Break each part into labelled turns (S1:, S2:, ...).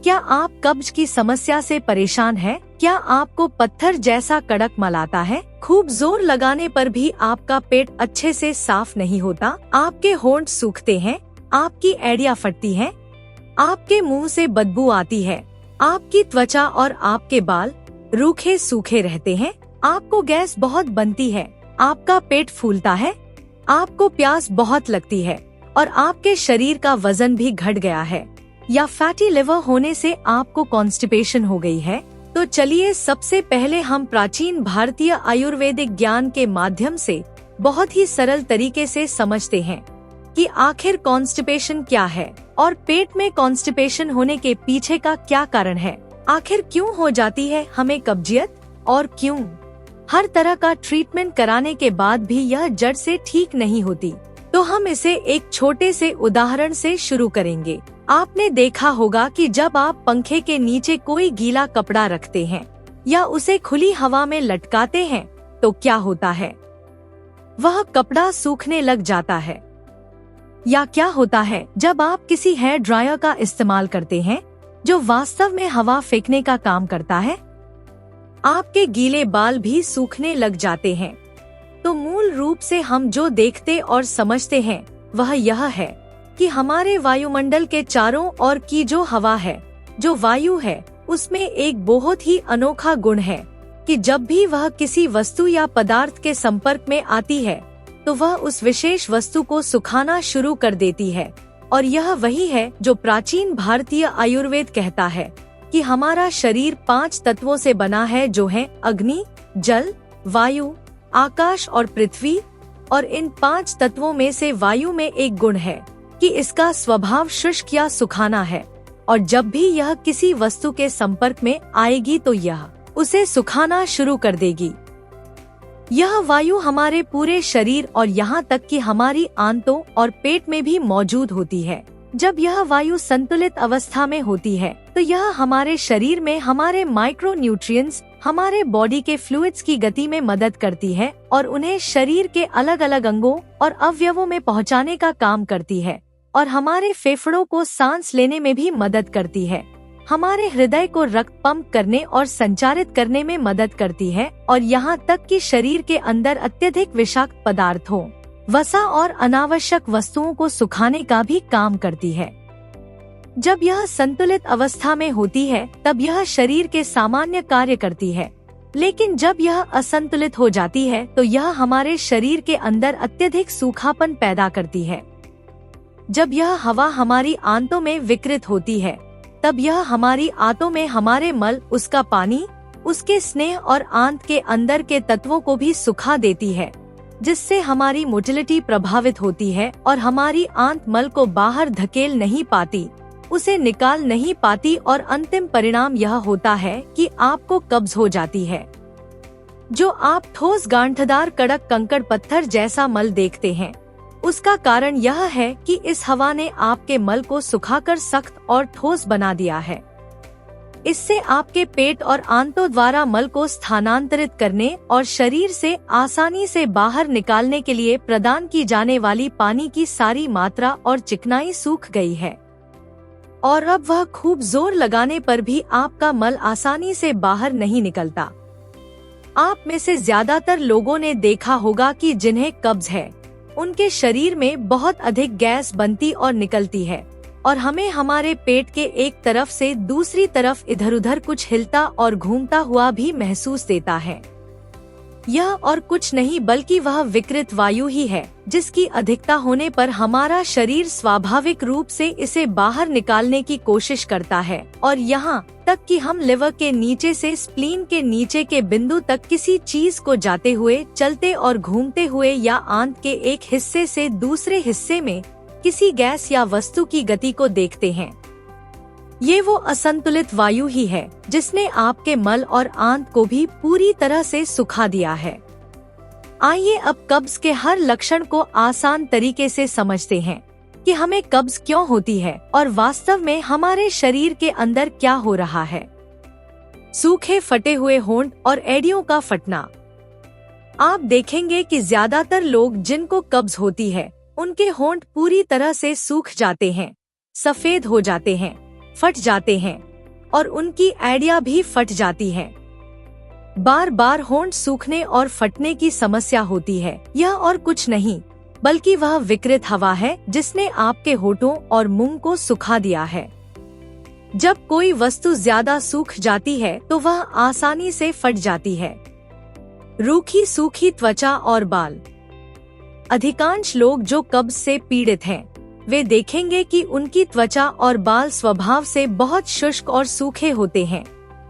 S1: क्या आप कब्ज की समस्या से परेशान हैं? क्या आपको पत्थर जैसा कड़क मल आता है? खूब जोर लगाने पर भी आपका पेट अच्छे से साफ नहीं होता? आपके होंठ सूखते हैं? आपकी एड़ियाँ फटती हैं? आपके मुंह से बदबू आती है? आपकी त्वचा और आपके बाल रूखे सूखे रहते हैं? आपको गैस बहुत बनती है? आपका पेट फूलता है? आपको प्यास बहुत लगती है और आपके शरीर का वजन भी घट गया है? या फैटी लिवर होने से आपको कॉन्स्टिपेशन हो गई है? तो चलिए सबसे पहले हम प्राचीन भारतीय आयुर्वेदिक ज्ञान के माध्यम से बहुत ही सरल तरीके से समझते हैं कि आखिर कॉन्स्टिपेशन क्या है और पेट में कॉन्स्टिपेशन होने के पीछे का क्या कारण है। आखिर क्यों हो जाती है हमें कब्जियत और क्यों हर तरह का ट्रीटमेंट कराने के बाद भी यह जड़ से ठीक नहीं होती। तो हम इसे एक छोटे से उदाहरण से शुरू करेंगे। आपने देखा होगा कि जब आप पंखे के नीचे कोई गीला कपड़ा रखते हैं या उसे खुली हवा में लटकाते हैं तो क्या होता है? वह कपड़ा सूखने लग जाता है। या क्या होता है जब आप किसी हेयर ड्रायर का इस्तेमाल करते हैं जो वास्तव में हवा फेंकने का काम करता है? आपके गीले बाल भी सूखने लग जाते हैं। तो मूल रूप से हम जो देखते और समझते हैं वह यह है कि हमारे वायुमंडल के चारों ओर की जो हवा है, जो वायु है, उसमें एक बहुत ही अनोखा गुण है कि जब भी वह किसी वस्तु या पदार्थ के संपर्क में आती है तो वह उस विशेष वस्तु को सुखाना शुरू कर देती है। और यह वही है जो प्राचीन भारतीय आयुर्वेद कहता है कि हमारा शरीर 5 तत्वों से बना है, जो है अग्नि, जल, वायु, आकाश और पृथ्वी। और इन 5 तत्वों में से वायु में एक गुण है कि इसका स्वभाव शुष्क या सुखाना है, और जब भी यह किसी वस्तु के संपर्क में आएगी तो यह उसे सुखाना शुरू कर देगी। यह वायु हमारे पूरे शरीर और यहाँ तक कि हमारी आंतों और पेट में भी मौजूद होती है। जब यह वायु संतुलित अवस्था में होती है तो यह हमारे शरीर में हमारे माइक्रो न्यूट्रिएंट्स, हमारे बॉडी के फ्लूइड्स की गति में मदद करती है और उन्हें शरीर के अलग अलग अंगों और अवयवों में पहुंचाने का काम करती है, और हमारे फेफड़ों को सांस लेने में भी मदद करती है, हमारे हृदय को रक्त पंप करने और संचारित करने में मदद करती है, और यहाँ तक कि शरीर के अंदर अत्यधिक विषाक्त पदार्थों, वसा और अनावश्यक वस्तुओं को सुखाने का भी काम करती है। जब यह संतुलित अवस्था में होती है तब यह शरीर के सामान्य कार्य करती है, लेकिन जब यह असंतुलित हो जाती है तो यह हमारे शरीर के अंदर अत्यधिक सूखापन पैदा करती है। जब यह हवा हमारी आंतों में विकृत होती है तब यह हमारी आंतों में हमारे मल, उसका पानी, उसके स्नेह और आंत के अंदर के तत्वों को भी सुखा देती है, जिससे हमारी मोटिलिटी प्रभावित होती है और हमारी आंत मल को बाहर धकेल नहीं पाती, उसे निकाल नहीं पाती, और अंतिम परिणाम यह होता है कि आपको कब्ज हो जाती है। जो आप ठोस गांठदार कड़क कंकड़ पत्थर जैसा मल देखते हैं, उसका कारण यह है कि इस हवा ने आपके मल को सुखाकर सख्त और ठोस बना दिया है। इससे आपके पेट और आंतों द्वारा मल को स्थानांतरित करने और शरीर से आसानी से बाहर निकालने के लिए प्रदान की जाने वाली पानी की सारी मात्रा और चिकनाई सूख गई है, और अब वह खूब जोर लगाने पर भी आपका मल आसानी से बाहर नहीं निकलता। आप में से ज्यादातर लोगों ने देखा होगा कि जिन्हें कब्ज है उनके शरीर में बहुत अधिक गैस बनती और निकलती है, और हमें हमारे पेट के एक तरफ से दूसरी तरफ इधर उधर कुछ हिलता और घूमता हुआ भी महसूस देता है। यह और कुछ नहीं बल्कि वह विकृत वायु ही है, जिसकी अधिकता होने पर हमारा शरीर स्वाभाविक रूप से इसे बाहर निकालने की कोशिश करता है, और यहाँ तक कि हम लिवर के नीचे से स्प्लीन के नीचे के बिंदु तक किसी चीज को जाते हुए, चलते और घूमते हुए, या आंत के एक हिस्से से दूसरे हिस्से में किसी गैस या वस्तु की गति को देखते हैं। ये वो असंतुलित वायु ही है जिसने आपके मल और आंत को भी पूरी तरह से सुखा दिया है। आइए अब कब्ज के हर लक्षण को आसान तरीके से समझते हैं कि हमें कब्ज क्यों होती है और वास्तव में हमारे शरीर के अंदर क्या हो रहा है। सूखे फटे हुए होंठ और एड़ियों का फटना। आप देखेंगे कि ज्यादातर लोग जिनको कब्ज होती है उनके होंठ पूरी तरह से सूख जाते हैं, सफेद हो जाते हैं, फट जाते हैं, और उनकी एड़ियाँ भी फट जाती है। बार बार होंठ सूखने और फटने की समस्या होती है। यह और कुछ नहीं बल्कि वह विकृत हवा है जिसने आपके होठों और मुंह को सुखा दिया है। जब कोई वस्तु ज्यादा सूख जाती है तो वह आसानी से फट जाती है। रूखी सूखी त्वचा और बाल। अधिकांश लोग जो कब्ज से पीड़ित हैं, वे देखेंगे कि उनकी त्वचा और बाल स्वभाव से बहुत शुष्क और सूखे होते हैं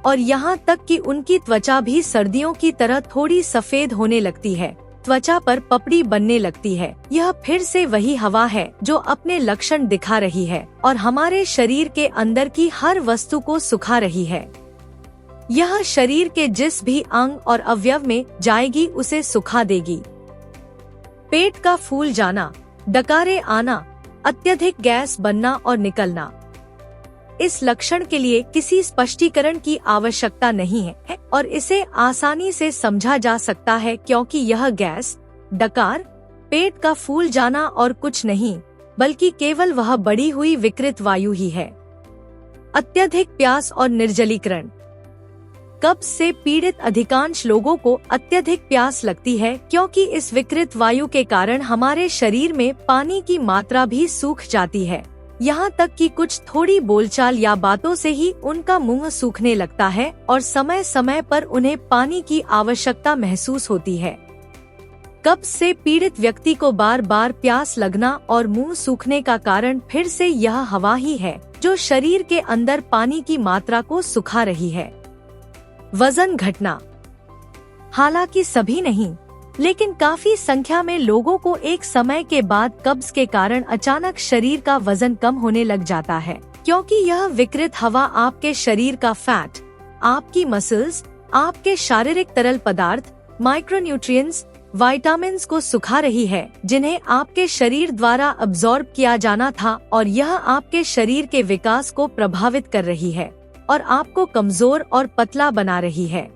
S1: और यहाँ तक कि उनकी त्वचा भी सर्दियों की तरह थोड़ी सफेद होने लगती है। त्वचा पर पपड़ी बनने लगती है। यह फिर से वही हवा है जो अपने लक्षण दिखा रही है और हमारे शरीर के अंदर की हर वस्तु को सुखा रही है। यह शरीर के जिस भी अंग और अवयव में जाएगी उसे सुखा देगी। पेट का फूल जाना, डकारे आना, अत्यधिक गैस बनना और निकलना। इस लक्षण के लिए किसी स्पष्टीकरण की आवश्यकता नहीं है और इसे आसानी से समझा जा सकता है क्योंकि यह गैस, डकार, पेट का फूल जाना और कुछ नहीं बल्कि केवल वह बढ़ी हुई विकृत वायु ही है। अत्यधिक प्यास और निर्जलीकरण। कब्ज से पीड़ित अधिकांश लोगों को अत्यधिक प्यास लगती है क्योंकि इस विकृत वायु के कारण हमारे शरीर में पानी की मात्रा भी सूख जाती है। यहाँ तक कि कुछ थोड़ी बोलचाल या बातों से ही उनका मुंह सूखने लगता है और समय समय पर उन्हें पानी की आवश्यकता महसूस होती है। कब्ज से पीड़ित व्यक्ति को बार बार प्यास लगना और मुंह सूखने का कारण फिर से यह हवा ही है जो शरीर के अंदर पानी की मात्रा को सुखा रही है। वजन घटना। हालांकि सभी नहीं, लेकिन काफी संख्या में लोगों को एक समय के बाद कब्ज के कारण अचानक शरीर का वजन कम होने लग जाता है क्योंकि यह विकृत हवा आपके शरीर का फैट, आपकी मसल्स, आपके शारीरिक तरल पदार्थ, माइक्रोन्यूट्रिएंट्स, विटामिन्स को सुखा रही है जिन्हें आपके शरीर द्वारा अब्सॉर्ब किया जाना था और यह आपके शरीर के विकास को प्रभावित कर रही है और आपको कमजोर और पतला बना रही है।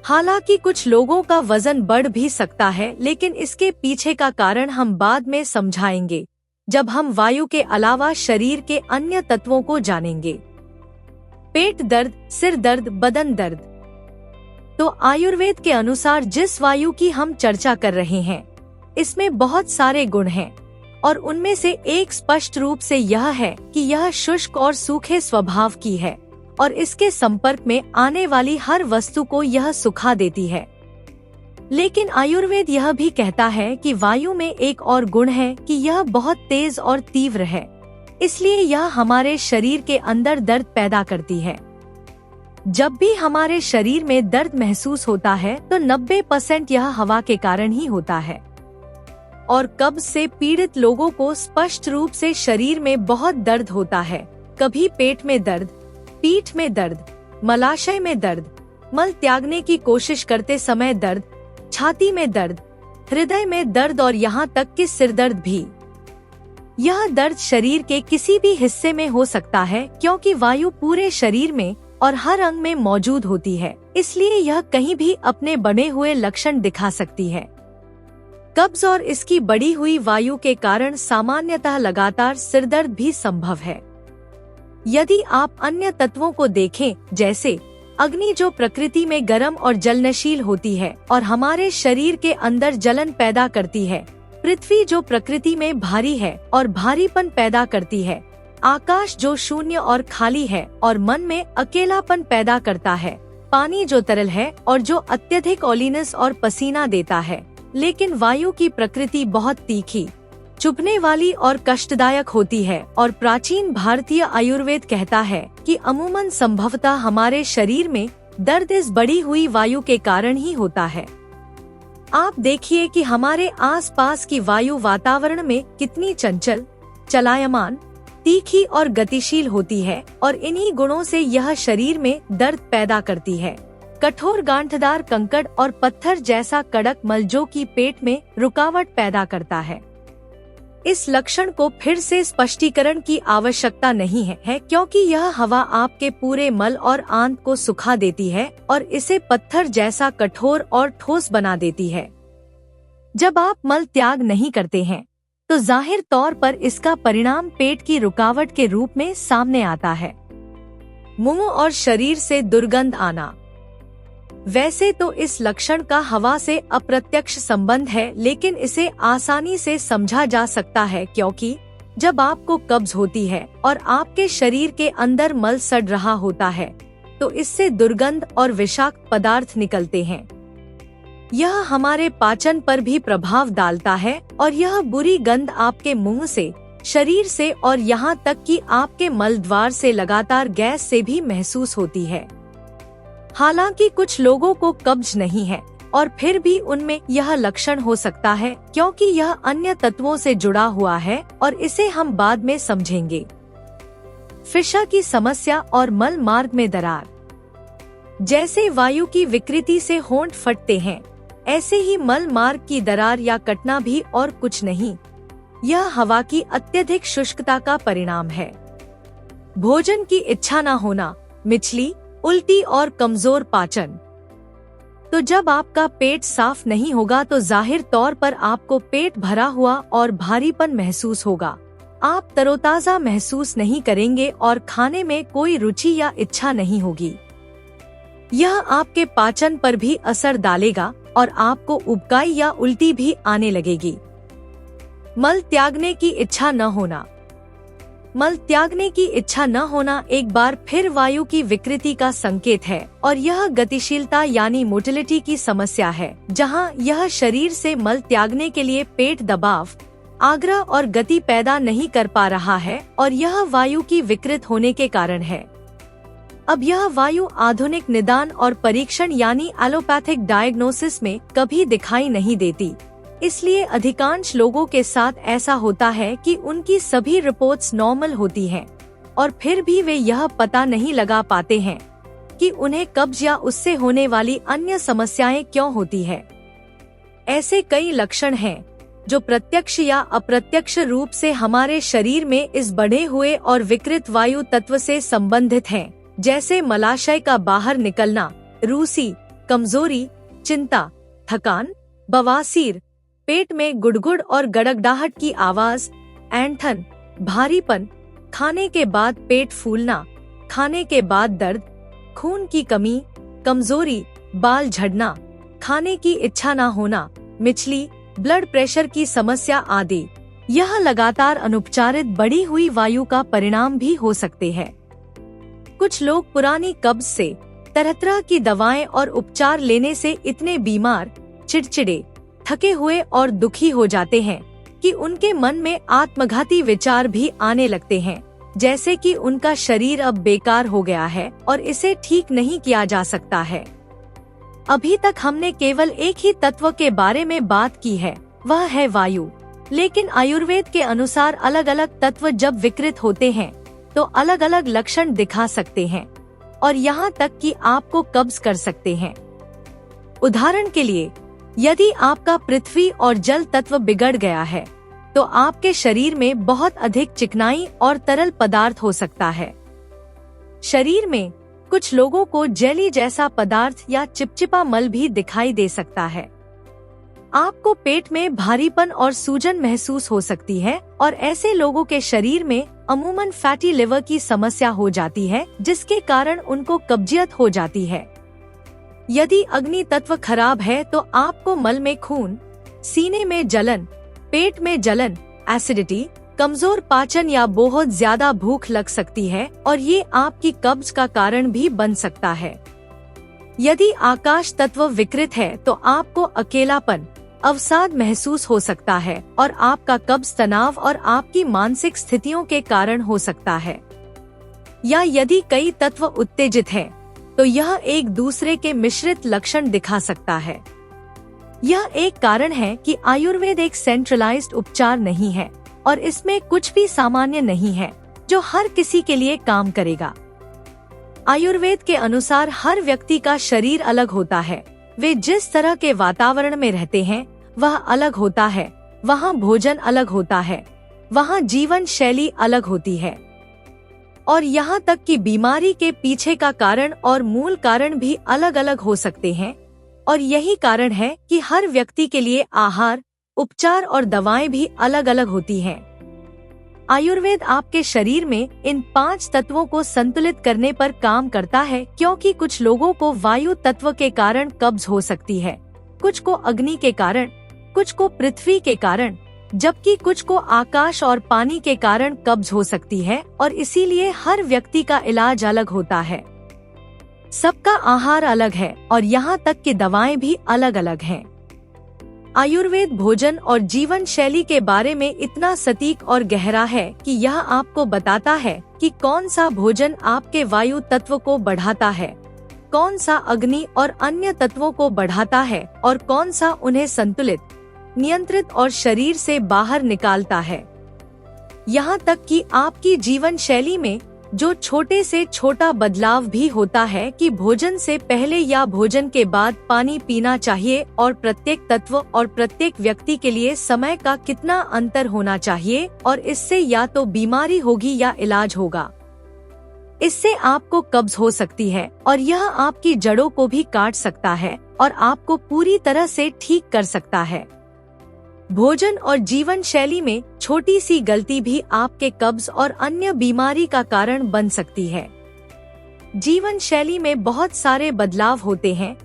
S1: हालांकि कुछ लोगों का वजन बढ़ भी सकता है, लेकिन इसके पीछे का कारण हम बाद में समझाएंगे जब हम वायु के अलावा शरीर के अन्य तत्वों को जानेंगे। पेट दर्द, सिर दर्द, बदन दर्द। तो आयुर्वेद के अनुसार जिस वायु की हम चर्चा कर रहे हैं इसमें बहुत सारे गुण हैं और उनमें से एक स्पष्ट रूप से यह है कि यह शुष्क और सूखे स्वभाव की है और इसके संपर्क में आने वाली हर वस्तु को यह सुखा देती है। लेकिन आयुर्वेद यह भी कहता है कि वायु में एक और गुण है कि यह बहुत तेज और तीव्र है, इसलिए यह हमारे शरीर के अंदर दर्द पैदा करती है। जब भी हमारे शरीर में दर्द महसूस होता है तो 90% यह हवा के कारण ही होता है और कब्ज से पीड़ित लोगों को स्पष्ट रूप से शरीर में बहुत दर्द होता है। कभी पेट में दर्द, पीठ में दर्द, मलाशय में दर्द, मल त्यागने की कोशिश करते समय दर्द, छाती में दर्द, हृदय में दर्द और यहाँ तक कि सिर दर्द भी। यह दर्द शरीर के किसी भी हिस्से में हो सकता है क्योंकि वायु पूरे शरीर में और हर अंग में मौजूद होती है, इसलिए यह कहीं भी अपने बने हुए लक्षण दिखा सकती है। कब्ज और इसकी बढ़ी हुई वायु के कारण सामान्यतः लगातार सिरदर्द भी संभव है। यदि आप अन्य तत्वों को देखें, जैसे अग्नि जो प्रकृति में गर्म और जलनशील होती है और हमारे शरीर के अंदर जलन पैदा करती है, पृथ्वी जो प्रकृति में भारी है और भारीपन पैदा करती है, आकाश जो शून्य और खाली है और मन में अकेलापन पैदा करता है, पानी जो तरल है और जो अत्यधिक ऑलिनस और पसीना देता है, लेकिन वायु की प्रकृति बहुत तीखी, चुभने वाली और कष्टदायक होती है और प्राचीन भारतीय आयुर्वेद कहता है कि अमूमन संभवतः हमारे शरीर में दर्द इस बढ़ी हुई वायु के कारण ही होता है। आप देखिए कि हमारे आसपास की वायु वातावरण में कितनी चंचल, चलायमान, तीखी और गतिशील होती है और इन्हीं गुणों से यह शरीर में दर्द पैदा करती है। कठोर गांठदार कंकड़ और पत्थर जैसा कड़क मल जो कि पेट में रुकावट पैदा करता है। इस लक्षण को फिर से स्पष्टीकरण की आवश्यकता नहीं है क्योंकि यह हवा आपके पूरे मल और आंत को सुखा देती है और इसे पत्थर जैसा कठोर और ठोस बना देती है। जब आप मल त्याग नहीं करते हैं तो जाहिर तौर पर इसका परिणाम पेट की रुकावट के रूप में सामने आता है। मुंह और शरीर से दुर्गंध आना। वैसे तो इस लक्षण का हवा से अप्रत्यक्ष संबंध है, लेकिन इसे आसानी से समझा जा सकता है, क्योंकि जब आपको कब्ज होती है और आपके शरीर के अंदर मल सड़ रहा होता है तो इससे दुर्गंध और विषाक्त पदार्थ निकलते हैं। यह हमारे पाचन पर भी प्रभाव डालता है और यह बुरी गंध आपके मुंह से, शरीर से और यहाँ तक कि आपके मल द्वार से लगातार गैस से भी महसूस होती है। हालांकि कुछ लोगों को कब्ज नहीं है और फिर भी उनमें यह लक्षण हो सकता है, क्योंकि यह अन्य तत्वों से जुड़ा हुआ है और इसे हम बाद में समझेंगे। फिशा की समस्या और मल मार्ग में दरार। जैसे वायु की विकृति से होंठ फटते हैं, ऐसे ही मल मार्ग की दरार या कटना भी और कुछ नहीं, यह हवा की अत्यधिक शुष्कता का परिणाम है। भोजन की इच्छा न होना, मिचली, उल्टी और कमजोर पाचन। तो जब आपका पेट साफ नहीं होगा तो जाहिर तौर पर आपको पेट भरा हुआ और भारीपन महसूस होगा। आप तरोताजा महसूस नहीं करेंगे और खाने में कोई रुचि या इच्छा नहीं होगी। यह आपके पाचन पर भी असर डालेगा और आपको उबकाई या उल्टी भी आने लगेगी। मल त्यागने की इच्छा न होना। मल त्यागने की इच्छा न होना एक बार फिर वायु की विकृति का संकेत है और यह गतिशीलता यानी मोटिलिटी की समस्या है, जहां यह शरीर से मल त्यागने के लिए पेट दबाव, आग्रह और गति पैदा नहीं कर पा रहा है और यह वायु की विकृत होने के कारण है। अब यह वायु आधुनिक निदान और परीक्षण यानी एलोपैथिक डायग्नोसिस में कभी दिखाई नहीं देती, इसलिए अधिकांश लोगों के साथ ऐसा होता है कि उनकी सभी रिपोर्ट्स नॉर्मल होती हैं और फिर भी वे यह पता नहीं लगा पाते हैं कि उन्हें कब्ज या उससे होने वाली अन्य समस्याएं क्यों होती है। ऐसे कई लक्षण हैं जो प्रत्यक्ष या अप्रत्यक्ष रूप से हमारे शरीर में इस बढ़े हुए और विकृत वायु तत्व से संबंधित हैं, जैसे मलाशय का बाहर निकलना, रूसी, कमजोरी, चिंता, थकान, बवासीर, पेट में गुड़गुड़ और गड़गड़ाहट की आवाज, ऐंठन, भारीपन, खाने के बाद पेट फूलना, खाने के बाद दर्द, खून की कमी, कमजोरी, बाल झड़ना, खाने की इच्छा न होना, मिचली, ब्लड प्रेशर की समस्या आदि। यह लगातार अनुपचारित बढ़ी हुई वायु का परिणाम भी हो सकते हैं। कुछ लोग पुरानी कब्ज से, तरह तरह की दवाएं और उपचार लेने से इतने बीमार, चिड़चिड़े, थके हुए और दुखी हो जाते हैं कि उनके मन में आत्मघाती विचार भी आने लगते हैं, जैसे कि उनका शरीर अब बेकार हो गया है और इसे ठीक नहीं किया जा सकता है। अभी तक हमने केवल एक ही तत्व के बारे में बात की है, वह है वायु, लेकिन आयुर्वेद के अनुसार अलग अलग तत्व जब विकृत होते हैं तो अलग अलग लक्षण दिखा सकते हैं और यहाँ तक कि आपको कब्ज कर सकते हैं। उदाहरण के लिए, यदि आपका पृथ्वी और जल तत्व बिगड़ गया है तो आपके शरीर में बहुत अधिक चिकनाई और तरल पदार्थ हो सकता है। शरीर में कुछ लोगों को जेली जैसा पदार्थ या चिपचिपा मल भी दिखाई दे सकता है। आपको पेट में भारीपन और सूजन महसूस हो सकती है और ऐसे लोगों के शरीर में अमूमन फैटी लिवर की समस्या हो जाती है, जिसके कारण उनको कब्जियत हो जाती है। यदि अग्नि तत्व खराब है तो आपको मल में खून, सीने में जलन, पेट में जलन, एसिडिटी, कमजोर पाचन या बहुत ज्यादा भूख लग सकती है और ये आपकी कब्ज का कारण भी बन सकता है। यदि आकाश तत्व विकृत है तो आपको अकेलापन, अवसाद महसूस हो सकता है और आपका कब्ज तनाव और आपकी मानसिक स्थितियों के कारण हो सकता है। या यदि कई तत्व उत्तेजित हैं, तो यह एक दूसरे के मिश्रित लक्षण दिखा सकता है। यह एक कारण है कि आयुर्वेद एक सेंट्रलाइज्ड उपचार नहीं है और इसमें कुछ भी सामान्य नहीं है जो हर किसी के लिए काम करेगा। आयुर्वेद के अनुसार हर व्यक्ति का शरीर अलग होता है, वे जिस तरह के वातावरण में रहते हैं वह अलग होता है, वहाँ भोजन अलग होता है, वहाँ जीवन शैली अलग होती है और यहाँ तक कि बीमारी के पीछे का कारण और मूल कारण भी अलग अलग हो सकते हैं। और यही कारण है कि हर व्यक्ति के लिए आहार, उपचार और दवाएं भी अलग अलग होती हैं। आयुर्वेद आपके शरीर में इन 5 तत्वों को संतुलित करने पर काम करता है, क्योंकि कुछ लोगों को वायु तत्व के कारण कब्ज हो सकती है, कुछ को अग्नि के कारण, कुछ को पृथ्वी के कारण, जबकि कुछ को आकाश और पानी के कारण कब्ज हो सकती है, और इसीलिए हर व्यक्ति का इलाज अलग होता है। सबका आहार अलग है और यहाँ तक कि दवाएं भी अलग अलग हैं। आयुर्वेद भोजन और जीवन शैली के बारे में इतना सटीक और गहरा है कि यह आपको बताता है कि कौन सा भोजन आपके वायु तत्व को बढ़ाता है, कौन सा अग्नि और अन्य तत्वों को बढ़ाता है और कौन सा उन्हें संतुलित, नियंत्रित और शरीर से बाहर निकालता है। यहाँ तक कि आपकी जीवन शैली में जो छोटे से छोटा बदलाव भी होता है कि भोजन से पहले या भोजन के बाद पानी पीना चाहिए, और प्रत्येक तत्व और प्रत्येक व्यक्ति के लिए समय का कितना अंतर होना चाहिए, और इससे या तो बीमारी होगी या इलाज होगा। इससे आपको कब्ज हो सकती है और यह आपकी जड़ों को भी काट सकता है और आपको पूरी तरह से ठीक कर सकता है। भोजन और जीवन शैली में छोटी सी गलती भी आपके कब्ज और अन्य बीमारी का कारण बन सकती है। जीवन शैली में बहुत सारे बदलाव होते हैं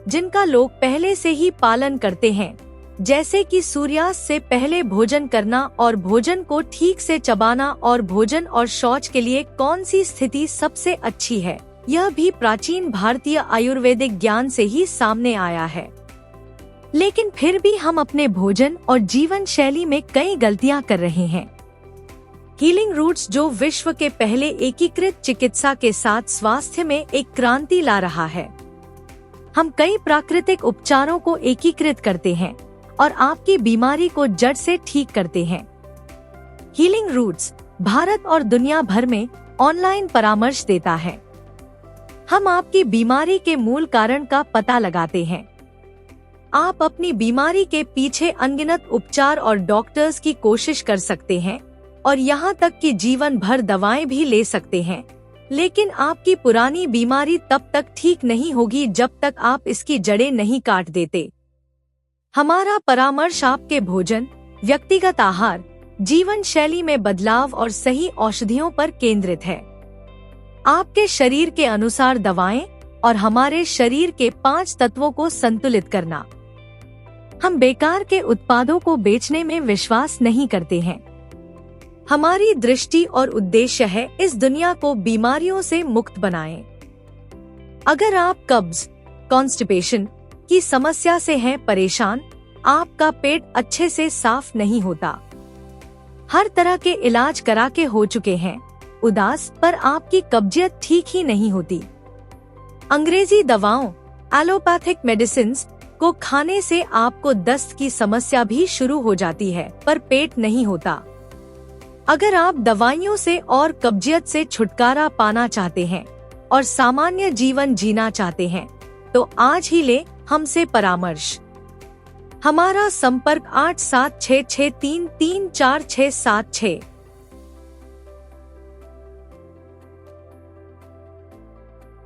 S1: जिनका लोग पहले से ही पालन करते हैं, जैसे कि सूर्यास्त से पहले भोजन करना और भोजन को ठीक से चबाना, और भोजन और शौच के लिए कौन सी स्थिति सबसे अच्छी है, यह भी प्राचीन भारतीय आयुर्वेदिक ज्ञान से ही सामने आया है। लेकिन फिर भी हम अपने भोजन और जीवन शैली में कई गलतियां कर रहे हैं। हीलिंग रूट्स, जो विश्व के पहले एकीकृत चिकित्सा के साथ स्वास्थ्य में एक क्रांति ला रहा है। हम कई प्राकृतिक उपचारों को एकीकृत करते हैं और आपकी बीमारी को जड़ से ठीक करते हैं। हीलिंग रूट्स भारत और दुनिया भर में ऑनलाइन परामर्श देता है। हम आपकी बीमारी के मूल कारण का पता लगाते हैं। आप अपनी बीमारी के पीछे अनगिनत उपचार और डॉक्टर्स की कोशिश कर सकते हैं और यहाँ तक कि जीवन भर दवाएं भी ले सकते हैं, लेकिन आपकी पुरानी बीमारी तब तक ठीक नहीं होगी जब तक आप इसकी जड़ें नहीं काट देते। हमारा परामर्श आपके भोजन, व्यक्तिगत आहार, जीवन शैली में बदलाव और सही औषधियों पर केंद्रित है। आपके शरीर के अनुसार दवाएं और हमारे शरीर के 5 तत्वों को संतुलित करना। हम बेकार के उत्पादों को बेचने में विश्वास नहीं करते हैं। हमारी दृष्टि और उद्देश्य है इस दुनिया को बीमारियों से मुक्त बनाएं। अगर आप कब्ज, कॉन्स्टिपेशन की समस्या से हैं परेशान, आपका पेट अच्छे से साफ नहीं होता, हर तरह के इलाज करा के हो चुके हैं, उदास पर आपकी कब्जियत ठीक ही नहीं होती, अंग्रेजी दवाओं, एलोपैथिक मेडिसिन्स को खाने से आपको दस्त की समस्या भी शुरू हो जाती है पर पेट नहीं होता। अगर आप दवाइयों से और कब्जियत से छुटकारा पाना चाहते हैं और सामान्य जीवन जीना चाहते हैं, तो आज ही ले हमसे परामर्श। हमारा संपर्क 8766334676।